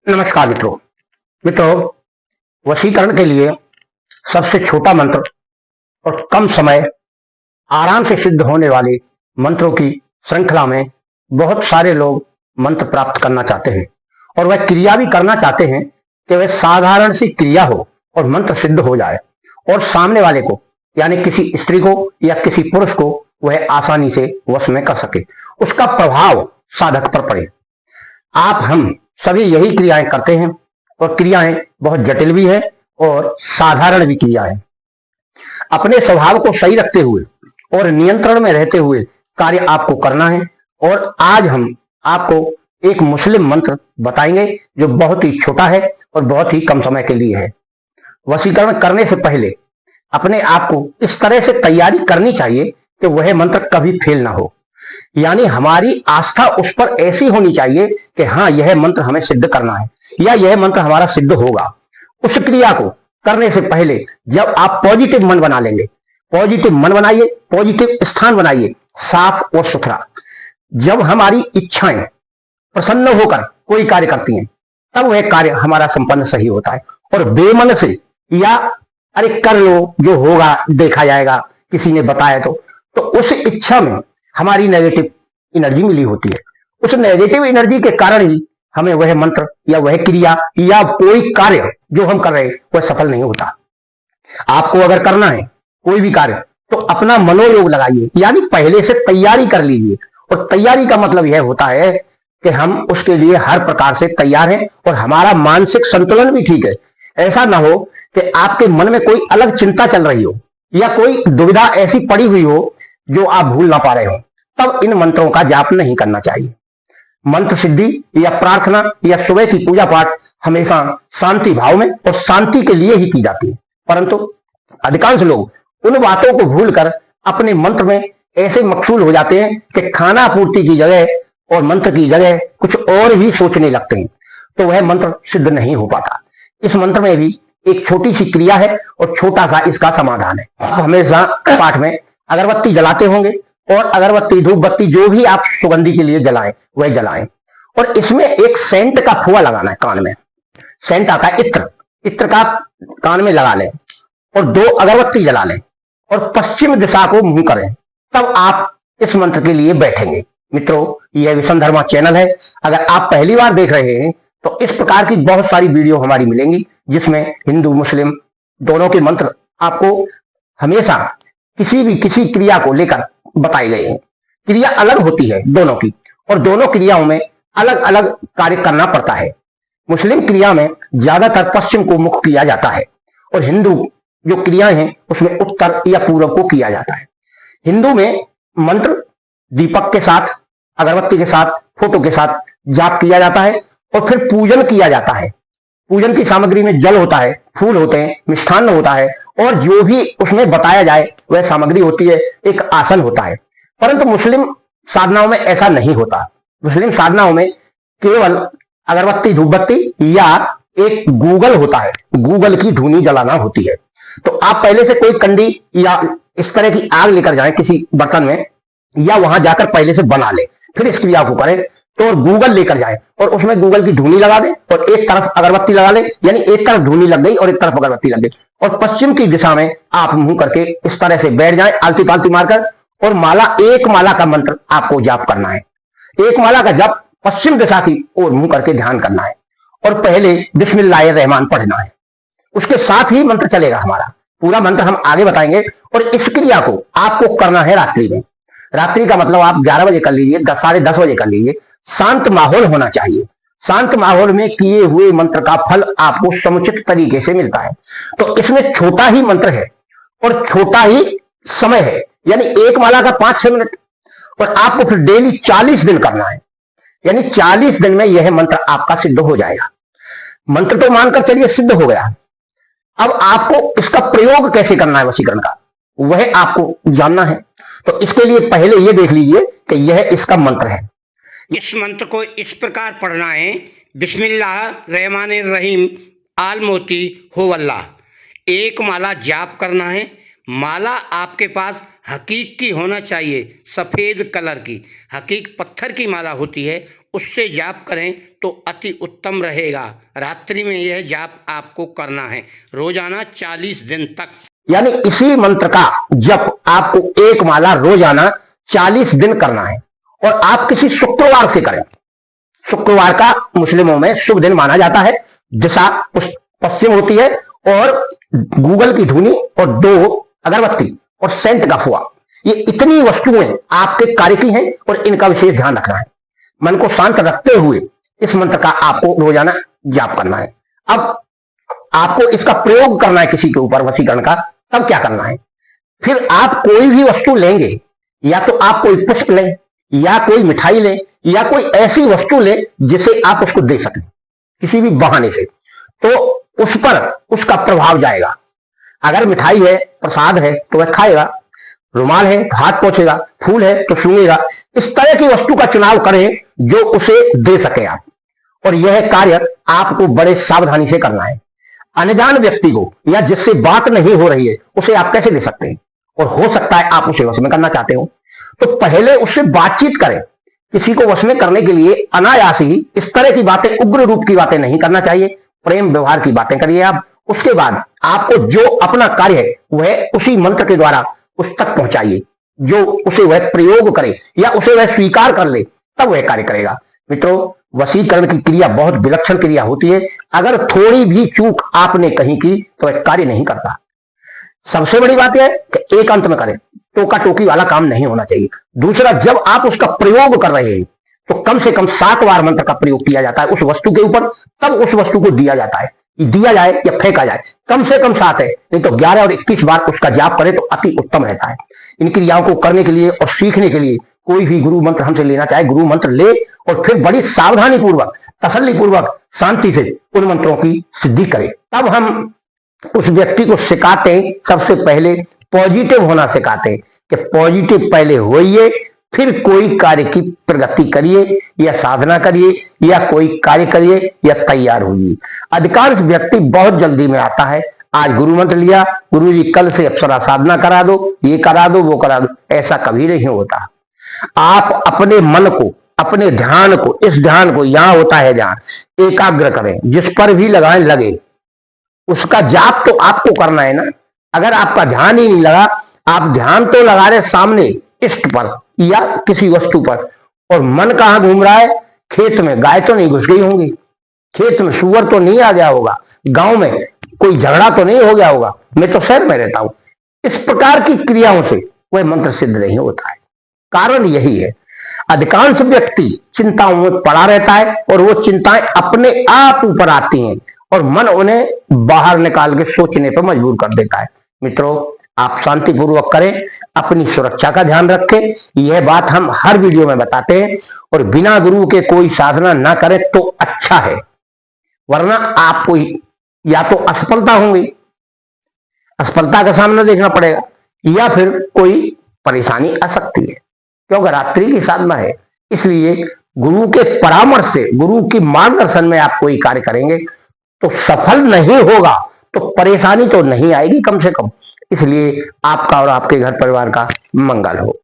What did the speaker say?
नमस्कार मित्रों। वशीकरण के लिए सबसे छोटा मंत्र और कम समय आराम से सिद्ध होने वाले मंत्रों की श्रृंखला में बहुत सारे लोग मंत्र प्राप्त करना चाहते हैं और वह क्रिया भी करना चाहते हैं कि वह साधारण सी क्रिया हो और मंत्र सिद्ध हो जाए और सामने वाले को यानी किसी स्त्री को या किसी पुरुष को वह आसानी से वश में कर सके, उसका प्रभाव साधक पर पड़े। हम सभी यही क्रियाएं करते हैं और क्रियाएं बहुत जटिल भी है और साधारण भी क्रियाएं। अपने स्वभाव को सही रखते हुए और नियंत्रण में रहते हुए कार्य आपको करना है। और आज हम आपको एक मुस्लिम मंत्र बताएंगे जो बहुत ही छोटा है और बहुत ही कम समय के लिए है। वशीकरण करने से पहले अपने आप को इस तरह से तैयारी करनी चाहिए कि वह मंत्र कभी फेल ना हो, यानी हमारी आस्था उस पर ऐसी होनी चाहिए कि हाँ, यह मंत्र हमें सिद्ध करना है या यह मंत्र हमारा सिद्ध होगा। उस क्रिया को करने से पहले जब आप पॉजिटिव मन बना लेंगे, पॉजिटिव मन बनाइए, पॉजिटिव स्थान बनाइए, साफ और सुथरा। जब हमारी इच्छाएं प्रसन्न होकर कोई कार्य करती हैं तब वह कार्य हमारा संपन्न सही होता है। और बेमन से या अरे कर लो, जो होगा देखा जाएगा, किसी ने बताया तो उस इच्छा में हमारी नेगेटिव एनर्जी मिली होती है। उस नेगेटिव एनर्जी के कारण ही हमें वह मंत्र या वह क्रिया या कोई कार्य जो हम कर रहे हैं वह सफल नहीं होता। आपको अगर करना है कोई भी कार्य तो अपना मनोयोग लगाइए, यानी पहले से तैयारी कर लीजिए। और तैयारी का मतलब यह होता है कि हम उसके लिए हर प्रकार से तैयार हैं और हमारा मानसिक संतुलन भी ठीक है। ऐसा ना हो कि आपके मन में कोई अलग चिंता चल रही हो या कोई दुविधा ऐसी पड़ी हुई हो जो आप भूल ना पा रहे हो, तब इन मंत्रों का जाप नहीं करना चाहिए। मंत्र सिद्धि या प्रार्थना या सुबह की पूजा पाठ हमेशा शांति भाव में और शांति के लिए ही की जाती है, परंतु अधिकांश लोग उन बातों को भूलकर अपने मंत्र में ऐसे मकसूल हो जाते हैं कि खाना पूर्ति की जगह और मंत्र की जगह कुछ और ही सोचने लगते हैं, तो वह मंत्र सिद्ध नहीं हो पाता। इस मंत्र में भी एक छोटी सी क्रिया है और छोटा सा इसका समाधान है। आप हमेशा पाठ में अगरबत्ती जलाते होंगे और अगरबत्ती धूप बत्ती जो भी आप सुगंधी के लिए जलाएं वह जलाएं। और इसमें एक सेंट का फुआ लगाना है कान में। सेंट आता है इत्र, इत्र का कान में लगा लें और 2 अगरबत्ती जला लें और पश्चिम दिशा को मुंह करें, तब आप इस मंत्र के लिए बैठेंगे। मित्रों, यह विष्णु धर्मा चैनल है। अगर आप पहली बार देख रहे हैं तो इस प्रकार की बहुत सारी वीडियो हमारी मिलेंगी जिसमें हिंदू मुस्लिम दोनों के मंत्र आपको हमेशा किसी क्रिया को लेकर बताए गए हैं। क्रिया अलग होती है दोनों की और दोनों क्रियाओं में अलग अलग कार्य करना पड़ता है। मुस्लिम क्रिया में ज्यादातर पश्चिम को मुख किया जाता है और हिंदू जो क्रियाएं हैं उसमें उत्तर या पूर्व को किया जाता है। हिंदू में मंत्र दीपक के साथ, अगरबत्ती के साथ, फोटो के साथ जाप किया जाता है और फिर पूजन किया जाता है। पूजन की सामग्री में जल होता है, फूल होते हैं, मिष्ठान्न होता है और जो भी उसमें बताया जाए वह सामग्री होती है, एक आसन होता है। परंतु मुस्लिम साधनाओं में ऐसा नहीं होता। मुस्लिम साधनाओं में केवल अगरबत्ती धूप बत्ती या एक गूगल होता है, गूगल की धूनी जलाना होती है। तो आप पहले से कोई कंडी या इस तरह की आग लेकर जाएं किसी बर्तन में या वहां जाकर पहले से बना ले, फिर इस क्रिया को करें। तो गूगल लेकर जाए और उसमें गूगल की धूनी लगा दे और एक तरफ अगरबत्ती लगा ले, यानी एक तरफ धूनी लग गई और एक तरफ अगरबत्ती लग गई और पश्चिम की दिशा में आप मुंह करके इस तरह से बैठ जाएं आलती पालती मारकर। और एक माला का मंत्र आपको जाप करना है। एक माला का जप पश्चिम दिशा की ओर मुंह करके ध्यान करना है और पहले बिस्मिल्लाहिर रहमान पढ़ना है। उसके साथ ही मंत्र चलेगा हमारा। पूरा मंत्र हम आगे बताएंगे। और इस क्रिया को आपको करना है रात्रि में। रात्रि का मतलब आप 11 बजे कर लीजिए, 10 बजे कर लीजिए। शांत माहौल होना चाहिए। शांत माहौल में किए हुए मंत्र का फल आपको समुचित तरीके से मिलता है। तो इसमें छोटा ही मंत्र है और छोटा ही समय है, यानी एक माला का 5-6 मिनट। और आपको फिर डेली 40 दिन करना है, यानी 40 दिन में यह मंत्र आपका सिद्ध हो जाएगा। मंत्र तो मानकर चलिए सिद्ध हो गया। अब आपको इसका प्रयोग कैसे करना है वशीकरण का, वह आपको जानना है। तो इसके लिए पहले यह देख लीजिए कि यह इसका मंत्र है। इस मंत्र को इस प्रकार पढ़ना है, बिस्मिल्लाह रहमानिर रहीम आलमोती हो अल्लाह। एक माला जाप करना है। माला आपके पास हकीक की होना चाहिए, सफ़ेद कलर की। हकीक पत्थर की माला होती है, उससे जाप करें तो अति उत्तम रहेगा। रात्रि में यह जाप आपको करना है, रोजाना 40 दिन तक। यानी इसी मंत्र का जप आपको एक माला रोजाना 40 दिन करना है और आप किसी शुक्रवार से करें। शुक्रवार का मुस्लिमों में शुभ दिन माना जाता है। दिशा पश्चिम होती है और गूगल की धुनी और 2 अगरबत्ती और सेंट का फुआ, ये इतनी वस्तुएं आपके कार्य की हैं और इनका विशेष ध्यान रखना है। मन को शांत रखते हुए इस मंत्र का आपको रोजाना जाप करना है। अब आपको इसका प्रयोग करना है किसी के ऊपर वशीकरण का, तब क्या करना है? फिर आप कोई भी वस्तु लेंगे, या तो आप कोई पुष्प लें या कोई मिठाई लें या कोई ऐसी वस्तु लें जिसे आप उसको दे सकें किसी भी बहाने से, तो उस पर उसका प्रभाव जाएगा। अगर मिठाई है, प्रसाद है तो वह खाएगा, रुमाल है तो हाथ पहुंचेगा, फूल है तो सूंघेगा। इस तरह की वस्तु का चुनाव करें जो उसे दे सके आप, और यह कार्य आपको बड़े सावधानी से करना है। अनजान व्यक्ति को या जिससे बात नहीं हो रही है उसे आप कैसे दे सकते हैं? और हो सकता है आप उसे वश में करना चाहते हो, तो पहले उससे बातचीत करें। किसी को वश में करने के लिए अनायास ही इस तरह की बातें, उग्र रूप की बातें नहीं करना चाहिए। प्रेम व्यवहार की बातें करिए आप। उसके बाद आपको जो अपना कार्य है वह उसी मंत्र के द्वारा उस तक पहुंचाइए, जो उसे वह प्रयोग करे या उसे वह स्वीकार कर ले, तब वह कार्य करेगा। मित्रों, वशीकरण की क्रिया बहुत विलक्षण क्रिया होती है। अगर थोड़ी भी चूक आपने कहीं की तो वह कार्य नहीं करता। सबसे बड़ी बात यह कि एक अंत में करें, टोका टोकी वाला काम नहीं होना चाहिए। दूसरा, जब आप उसका प्रयोग कर रहे हैं तो कम से कम 7 बार मंत्र का प्रयोग किया जाता है उस वस्तु के ऊपर, तब उस वस्तु को दिया जाता है। दिया जाए या फेंका जाए, कम से कम 7 है, नहीं तो 11 और 21 बार उसका जाप करे तो अति उत्तम रहता है। इन क्रियाओं को करने के लिए और सीखने के लिए कोई भी गुरु मंत्र हमसे लेना चाहे, गुरु मंत्र ले और फिर बड़ी सावधानी पूर्वक, तसल्ली पूर्वक, शांति से उन मंत्रों की सिद्धि करे। तब हम उस व्यक्ति को सिखाते हैं, सबसे पहले पॉजिटिव होना सिखाते हैं कि पॉजिटिव पहले होइए, फिर कोई कार्य की प्रगति करिए या साधना करिए या कोई कार्य करिए या तैयार होइए। अधिकांश व्यक्ति बहुत जल्दी में आता है, आज गुरु मंत्र लिया, गुरु जी कल से अप्सरा साधना करा दो, ये करा दो, वो करा दो, ऐसा कभी नहीं होता। आप अपने मन को, अपने ध्यान को, इस ध्यान को, यहां होता है ध्यान, एकाग्र करें। जिस पर भी लगाएं लगे, उसका जाप तो आपको करना है ना। अगर आपका ध्यान ही नहीं लगा, आप ध्यान तो लगा रहे सामने इष्ट पर या किसी वस्तु पर, और मन कहां घूम रहा है? खेत में। गाय तो नहीं घुस गई होंगी खेत में, सुअर तो नहीं आ गया होगा, गांव में कोई झगड़ा तो नहीं हो गया होगा, मैं तो शहर में रहता हूं। इस प्रकार की क्रियाओं से वह मंत्र सिद्ध नहीं होता है। कारण यही है, अधिकांश व्यक्ति चिंताओं में पड़ा रहता है और वो चिंताएं अपने आप ऊपर आती हैं और मन उन्हें बाहर निकाल के सोचने पर मजबूर कर देता है। मित्रों, आप शांतिपूर्वक करें, अपनी सुरक्षा का ध्यान रखें। यह बात हम हर वीडियो में बताते हैं, और बिना गुरु के कोई साधना ना करें तो अच्छा है, वरना आपको या तो असफलता होंगी, असफलता का सामना देखना पड़ेगा, या फिर कोई परेशानी आ सकती है, क्योंकि रात्रि की साधना है। इसलिए गुरु के परामर्श से, गुरु की मार्गदर्शन में आप कोई कार्य करेंगे तो सफल नहीं होगा तो परेशानी तो नहीं आएगी कम से कम। इसलिए आपका और आपके घर परिवार का मंगल हो।